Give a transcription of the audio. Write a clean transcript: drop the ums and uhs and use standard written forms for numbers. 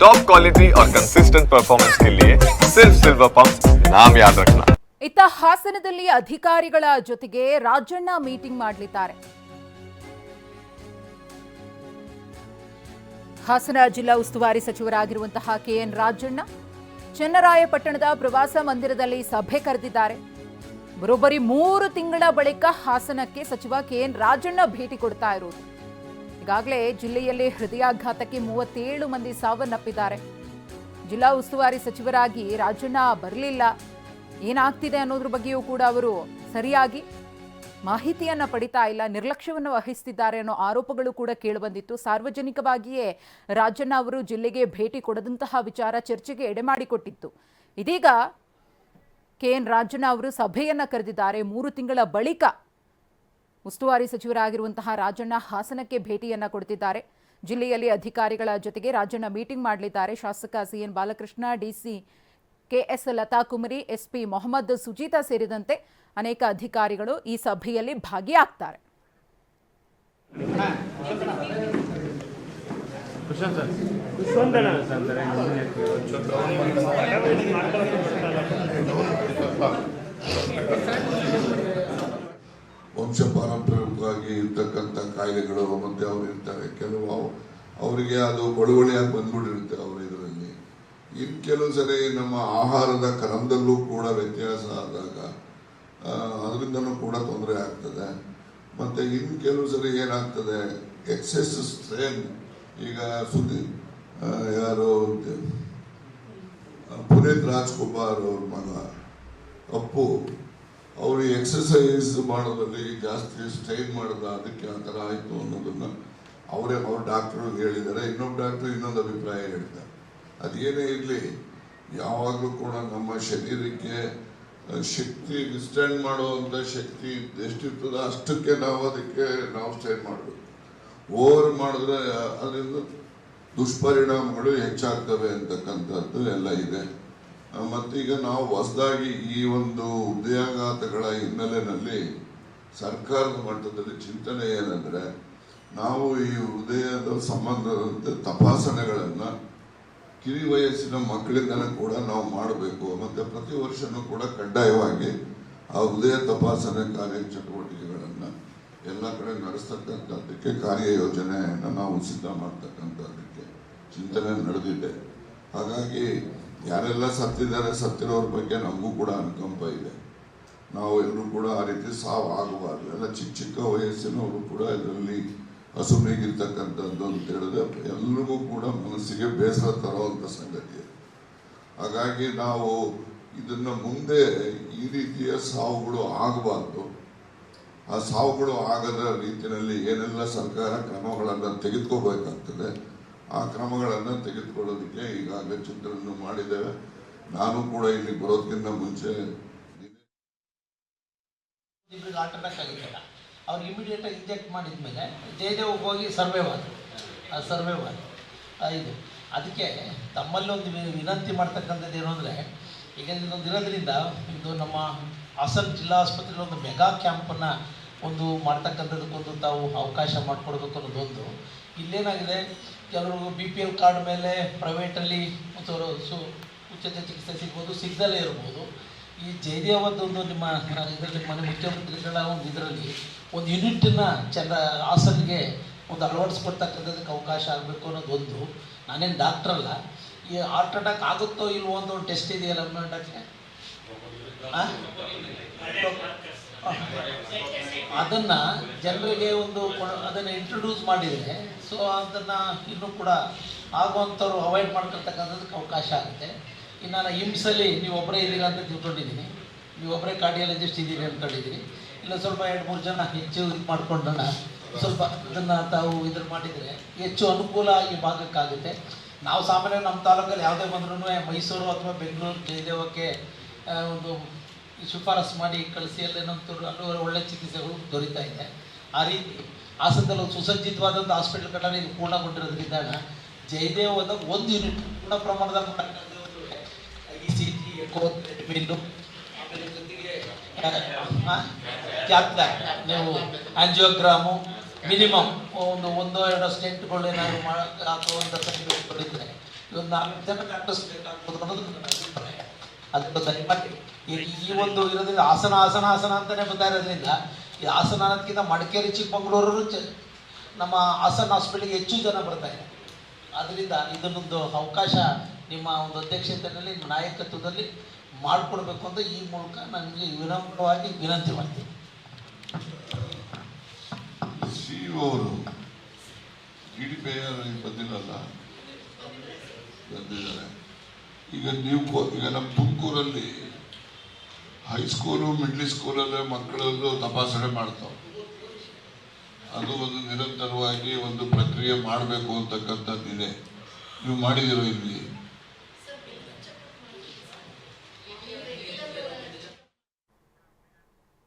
Top quality और consistent performance के लिए सिर्फ सिल्वर पंप नाम याद रखना। ಇತ್ತ ಹಾಸನದಲ್ಲಿ ಅಧಿಕಾರಿಗಳ ಜೊತೆಗೆ ರಾಜಣ್ಣ ಮೀಟಿಂಗ್ ಮಾಡಲಿದ್ದಾರೆ. ಹಾಸನ ಜಿಲ್ಲಾ ಉಸ್ತುವಾರಿ ಸಚಿವರಾಗಿರುವಂತಹ ಕೆಎನ್ ರಾಜಣ್ಣ ಚನ್ನರಾಯಪಟ್ಟಣದ ಪ್ರವಾಸ ಮಂದಿರದಲ್ಲಿ ಸಭೆ ಕರೆದಿದ್ದಾರೆ. ಬರೋಬ್ಬರಿ 3 ತಿಂಗಳ ಬಳಿಕ ಹಾಸನಕ್ಕೆ ಸಚಿವ ಕೆಎನ್ ರಾಜಣ್ಣ ಭೇಟಿ ಕೊಡ್ತಾ ಇರುವುದು. ಈಗಾಗಲೇ ಜಿಲ್ಲೆಯಲ್ಲಿ ಹೃದಯಾಘಾತಕ್ಕೆ 37 ಮಂದಿ ಸಾವನ್ನಪ್ಪಿದ್ದಾರೆ. ಜಿಲ್ಲಾ ಉಸ್ತುವಾರಿ ಸಚಿವರಾಗಿ ರಾಜಣ್ಣ ಬರಲಿಲ್ಲ, ಏನಾಗ್ತಿದೆ ಅನ್ನೋದ್ರ ಬಗ್ಗೆಯೂ ಕೂಡ ಅವರು ಸರಿಯಾಗಿ ಮಾಹಿತಿಯನ್ನ ಪಡಿತಾ ಇಲ್ಲ, ನಿರ್ಲಕ್ಷ್ಯವನ್ನು ವಹಿಸ್ತಿದ್ದಾರೆ ಅನ್ನೋ ಆರೋಪಗಳು ಕೂಡ ಕೇಳಿಬಂದಿತ್ತು. ಸಾರ್ವಜನಿಕವಾಗಿಯೇ ರಾಜಣ್ಣ ಅವರು ಜಿಲ್ಲೆಗೆ ಭೇಟಿ ಕೊಡದಂತಹ ವಿಚಾರ ಚರ್ಚೆಗೆ ಎಡೆಮಾಡಿಕೊಟ್ಟಿತ್ತು. ಇದೀಗ ಕೆಎನ್ ರಾಜಣ್ಣ ಅವರು ಸಭೆಯನ್ನ ಕರೆದಿದ್ದಾರೆ. 3 ತಿಂಗಳ ಬಳಿಕ ಉಸ್ತುವಾರಿ ಸಚಿವರಾಗಿರುವಂತಹ ರಾಜಣ್ಣ ಹಾಸನಕ್ಕೆ ಭೇಟಿಯನ್ನ ಕೊಡ್ತಿದ್ದಾರೆ. ಜಿಲ್ಲೆಯಲ್ಲಿ ಅಧಿಕಾರಿಗಳ ಜೊತೆಗೆ ರಾಜಣ್ಣ ಮೀಟಿಂಗ್ ಮಾಡಲಿದ್ದಾರೆ. ಶಾಸಕ CN Balakrishna, DC KS Latha Kumari, SP Mohammed Sujeetha ಸೇರಿದಂತೆ ಅನೇಕ ಅಧಿಕಾರಿಗಳು ಈ ಸಭೆಯಲ್ಲಿ ಭಾಗಿಯಾಗ್ತಾರೆ. ವಂಶ ಪಾರಂಪರಿಕವಾಗಿ ಇರ್ತಕ್ಕಂಥ ಕಾಯಿಲೆಗಳು ಮತ್ತೆ ಅವ್ರು ಇರ್ತಾರೆ, ಕೆಲವು ಅವರಿಗೆ ಅದು ಬಳುವಳಿಯಾಗಿ ಬಂದ್ಬಿಟ್ಟಿರುತ್ತೆ ಅವ್ರ ಇದರಲ್ಲಿ. ಇನ್ನು ಕೆಲವು ಸರಿ ನಮ್ಮ ಆಹಾರದ ಕ್ರಮದಲ್ಲೂ ಕೂಡ ವ್ಯತ್ಯಾಸ ಆದಾಗ ಅದರಿಂದನೂ ಕೂಡ ತೊಂದರೆ ಆಗ್ತದೆ. ಮತ್ತೆ ಇನ್ನು ಕೆಲವು ಸರಿ ಏನಾಗ್ತದೆ, ಎಕ್ಸೆಸ್ ಸ್ಟ್ರೇನ್. ಈಗ ಸುದ್ದಿ ಯಾರು ಪುನೀತ್ ರಾಜ್ಕುಮಾರ್ ಅವ್ರ ಮಗ ಅಪ್ಪು, ಅವರು ಎಕ್ಸಸೈಸ್ ಮಾಡೋದ್ರಲ್ಲಿ ಜಾಸ್ತಿ ಸ್ಟ್ರೈನ್ ಮಾಡಿದ, ಅದಕ್ಕೆ ಆ ಥರ ಆಯಿತು ಅನ್ನೋದನ್ನ ಅವ್ರ ಡಾಕ್ಟರ್ ಹೇಳಿದ್ದಾರೆ. ಇನ್ನೊಬ್ಬ ಡಾಕ್ಟರ್ ಇನ್ನೊಂದು ಅಭಿಪ್ರಾಯ ಹೇಳಿದ್ದಾರೆ. ಅದೇನೇ ಇರಲಿ, ಯಾವಾಗಲೂ ಕೂಡ ನಮ್ಮ ಶರೀರಕ್ಕೆ ಶಕ್ತಿ ವಿಸ್ಟ್ಯಾಂಡ್ ಮಾಡುವಂಥ ಶಕ್ತಿ ಎಷ್ಟಿರ್ತದೋ ಅಷ್ಟಕ್ಕೆ ನಾವು ಸ್ಟ್ರೈನ್ ಮಾಡಬೇಕು. ಓವರ್ ಮಾಡಿದ್ರೆ ಅದರಿಂದ ದುಷ್ಪರಿಣಾಮಗಳು ಹೆಚ್ಚಾಗ್ತವೆ ಅಂತಕ್ಕಂಥದ್ದು ಎಲ್ಲ ಇದೆ. ಮತ್ತೀಗ ನಾವು ಹೊಸದಾಗಿ ಈ ಒಂದು ಹೃದಯಾಘಾತಗಳ ಹಿನ್ನೆಲೆಯಲ್ಲಿ ಸರ್ಕಾರದ ಮಟ್ಟದಲ್ಲಿ ಚಿಂತನೆ ಏನಂದ್ರೆ, ನಾವು ಈ ಹೃದಯದ ಸಂಬಂಧದಂತೆ ತಪಾಸಣೆಗಳನ್ನು ಕಿರಿ ವಯಸ್ಸಿನ ಮಕ್ಕಳಿಂದಲೇ ಕೂಡ ನಾವು ಮಾಡಬೇಕು. ಮತ್ತೆ ಪ್ರತಿ ವರ್ಷನೂ ಕೂಡ ಕಡ್ಡಾಯವಾಗಿ ಆ ಹೃದಯ ತಪಾಸಣೆ ಕಾರ್ಯಚಟುವಟಿಕೆಗಳನ್ನು ಎಲ್ಲ ಕಡೆ ನಡೆಸ್ತಕ್ಕಂಥದ್ದಕ್ಕೆ ಕಾರ್ಯಯೋಜನೆಯನ್ನು ನಾವು ಸಿದ್ಧ ಮಾಡ್ತಕ್ಕಂಥದ್ದಕ್ಕೆ ಚಿಂತನೆ ನಡೆದಿದೆ. ಹಾಗಾಗಿ ಯಾರೆಲ್ಲ ಸತ್ತಿರೋರ ಬಗ್ಗೆ ನಮಗೂ ಕೂಡ ಅನುಕಂಪ ಇದೆ. ನಾವು ಎಲ್ಲರೂ ಕೂಡ ಆ ರೀತಿ ಸಾವು ಆಗಬಾರ್ದು. ಎಲ್ಲ ಚಿಕ್ಕ ವಯಸ್ಸಿನವರು ಕೂಡ ಇದರಲ್ಲಿ ಹಸುಮೀಗಿರ್ತಕ್ಕಂಥದ್ದು ಅಂತ ಹೇಳಿದ್ರೆ ಎಲ್ರಿಗೂ ಕೂಡ ಮನಸ್ಸಿಗೆ ಬೇಸರ ತರುವಂಥ ಸಂಗತಿ. ಹಾಗಾಗಿ ನಾವು ಇದನ್ನ ಮುಂದೆ ಈ ರೀತಿಯ ಸಾವುಗಳು ಆಗಬಾರ್ದು. ಆ ಸಾವುಗಳು ಆಗದ ರೀತಿಯಲ್ಲಿ ಏನೆಲ್ಲ ಸರ್ಕಾರ ಕ್ರಮಗಳನ್ನು ತೆಗೆದುಕೋಬೇಕಾಗ್ತದೆ, ಆ ಕ್ರಮಗಳನ್ನು ತೆಗೆದುಕೊಳ್ಳೋದಕ್ಕೆ ಈಗಾಗಲೇ ಚಿಂತನೆ ಮಾಡಿದ್ದೇವೆ. ನಾನು ಕೂಡ ಇಲ್ಲಿ ಬರೋದಕ್ಕಿಂತ ಮುಂಚೆ ಅವ್ರಿಗೆ ಇಮಿಡಿಯೇಟಾಗಿ ಇಂಜೆಕ್ಟ್ ಮಾಡಿದ್ಮೇಲೆ ಜಯದೇವ್ ಹೋಗಿ ಸರ್ವೈವ್ ಇದು ಅದಕ್ಕೆ ತಮ್ಮಲ್ಲಿ ಒಂದು ವಿನಂತಿ ಮಾಡ್ತಕ್ಕಂಥದ್ದು ಏನು ಅಂದರೆ, ಈಗ ಇದೊಂದು ಇರೋದ್ರಿಂದ ಇದು ನಮ್ಮ ಹಾಸನ ಜಿಲ್ಲಾ ಆಸ್ಪತ್ರೆಯಲ್ಲಿ ಒಂದು ಮೆಗಾ ಕ್ಯಾಂಪನ್ನು ಒಂದು ಮಾಡ್ತಕ್ಕಂಥದ್ದಕ್ಕೊಂದು ತಾವು ಅವಕಾಶ ಮಾಡಿಕೊಡ್ಬೇಕು ಅನ್ನೋದೊಂದು. ಇಲ್ಲೇನಾಗಿದೆ, ಕೆಲವರು BPL ಕಾರ್ಡ್ ಮೇಲೆ ಪ್ರೈವೇಟಲ್ಲಿ ಉಚಿತ ಚಿಕಿತ್ಸೆ ಸಿಗ್ಬೋದು, ಸಿಗದಲ್ಲೇ ಇರ್ಬೋದು. ಈ ಜಯದೇವದೊಂದು ನಿಮ್ಮ ಇದರಲ್ಲಿ ಮನೆ ಮುಖ್ಯಮಂತ್ರಿಗಳ ಒಂದು ಇದರಲ್ಲಿ ಒಂದು ಯೂನಿಟನ್ನು ಹಾಸನಿಗೆ ಒಂದು ಅಳವಡಿಸ್ಕೊಡ್ತಕ್ಕಂಥದ್ದಕ್ಕೆ ಅವಕಾಶ ಆಗಬೇಕು ಅನ್ನೋದೊಂದು. ನಾನೇನು ಡಾಕ್ಟ್ರ್ ಅಲ್ಲ, ಈ ಹಾರ್ಟ್ ಅಟ್ಯಾಕ್ ಆಗುತ್ತೋ ಇಲ್ವೋ ಅಂತ ಒಂದು ಟೆಸ್ಟ್ ಇದೆಯಲ್ಲ ಡಾಕ್ಟ್ರೆ, ಅದನ್ನು ಜನರಿಗೆ ಅದನ್ನು ಇಂಟ್ರೊಡ್ಯೂಸ್ ಮಾಡಿದರೆ ಸೊ ಅದನ್ನು ಇನ್ನೂ ಕೂಡ ಆಗುವಂಥವ್ರು ಅವಾಯ್ಡ್ ಮಾಡ್ಕೊಳ್ತಕ್ಕಂಥದ್ದಕ್ಕೆ ಅವಕಾಶ ಆಗುತ್ತೆ. ಇನ್ನು ನಾನು ಹಿಮ್ಸಲ್ಲಿ ನೀವೊಬ್ಬರೇ ಇದ್ದೀರಾ ಅಂತ ತಿಳ್ಕೊಂಡಿದ್ದೀನಿ, ನೀವೊಬ್ಬರೇ ಕಾರ್ಡಿಯಾಲಜಿಸ್ಟ್ ಇದ್ದೀರಿ ಅಂದ್ಕೊಂಡಿದ್ದೀನಿ. ಇಲ್ಲ ಸ್ವಲ್ಪ 2-3 ಜನ ಹೆಚ್ಚು ಇದು ಮಾಡ್ಕೊಂಡೋಣ, ಸ್ವಲ್ಪ ಅದನ್ನು ತಾವು ಮಾಡಿದರೆ ಹೆಚ್ಚು ಅನುಕೂಲ ಈ ಭಾಗಕ್ಕಾಗುತ್ತೆ. ನಾವು ಸಾಮಾನ್ಯ ನಮ್ಮ ತಾಲೂಕಲ್ಲಿ ಯಾವುದೇ ಬಂದ್ರೂ ಮೈಸೂರು ಅಥವಾ ಬೆಂಗಳೂರು ಜಯದೇವಕ್ಕೆ ಒಂದು ಶಿಫಾರಸು ಮಾಡಿ ಕಳಿಸಿ ಅಲ್ಲೂ ಒಳ್ಳೆ ಚಿಕಿತ್ಸೆಗಳು ದೊರೀತಾ ಇದೆ. ಆ ರೀತಿ ಹಾಸನದಲ್ಲಿ ಒಂದು ಸುಸಜ್ಜಿತವಾದಂಥ ಹಾಸ್ಪಿಟಲ್ ಕಟ್ಟಡ ಇದು ಪೂರ್ಣಗೊಂಡಿರೋದ್ರಿಂದ ಜಯದೇವದ ಒಂದು ಯೂನಿಟ್ ಪೂರ್ಣ ಪ್ರಮಾಣದಲ್ಲಿ ECG, ಎಕೋ, ಟ್ರೆಡ್ಮಿಲ್ಲು, ಆಮೇಲೆ ಜೊತೆಗೆ ಕ್ಯಾತ್ಲ್ಯಾಬ್, ನೀವು ಆಂಜಿಯೋಗ್ರಾಮು ಮಿನಿಮಮ್ 1-2 ಸ್ಟೆಂಟ್ಗಳು ಏನಾದ್ರು ಹಾಕುವಂಥ ಸರ್ಟಿಫಿಕೇಟ್ ಕೊಟ್ಟಿದ್ರೆ ಇವತ್ತು 4 ಜನ ಡಾಕ್ಟರ್ಸ್ ಬೇಕಾಗ್ಬೋದು ಅನ್ನೋದು ನನ್ನ ಅಭಿಪ್ರಾಯ. ಅದನ್ನು ದಯಮಾಡಿ ಈ ಒಂದು ಇರೋದ್ರಿಂದ ಹಾಸನ ಅಂತಾನೆ ಬರ್ತಾ ಇರೋದ್ರಿಂದ ಈ ಹಾಸನ ಅನ್ನೋದಕ್ಕಿಂತ ಮಡಿಕೇರಿ ಚಿಕ್ಕಮಗಳೂರು ನಮ್ಮ ಹಾಸನ ಹಾಸ್ಪಿಟಲ್ಗೆ ಹೆಚ್ಚು ಜನ ಬರ್ತಾ ಇದ್ದಾರೆ. ಅದರಿಂದ ಇದನ್ನೊಂದು ಅವಕಾಶ ನಿಮ್ಮ ಒಂದು ಅಧ್ಯಕ್ಷತೆಯಲ್ಲಿ ನಾಯಕತ್ವದಲ್ಲಿ ಮಾಡಿಕೊಡ್ಬೇಕು ಅಂತ ಈ ಮೂಲಕ ನನಗೆ ವಿನಮ್ರವಾಗಿ ವಿನಂತಿ ಮಾಡ್ತೀನಿ. CEO ಅವರು GDPR ಬಂದಿಲ್ಲಲ್ಲ, ಬಂದಿದ್ದಾರೆ. ಈಗ ನಮ್ಮ ತುಮಕೂರಲ್ಲಿ ಹೈಸ್ಕೂಲು ಮಿಡ್ಲ್ ಸ್ಕೂಲಲ್ಲೇ ಮಕ್ಕಳದ್ದು ತಪಾಸಣೆ ಮಾಡ್ತಾವೆ. ಅದು ಒಂದು ನಿರಂತರವಾಗಿ ಒಂದು ಪ್ರಕ್ರಿಯೆ ಮಾಡಬೇಕು ಅಂತಕ್ಕಂಥದ್ದಿದೆ. ನೀವು ಮಾಡಿದಿರೋ ಇಲ್ಲಿ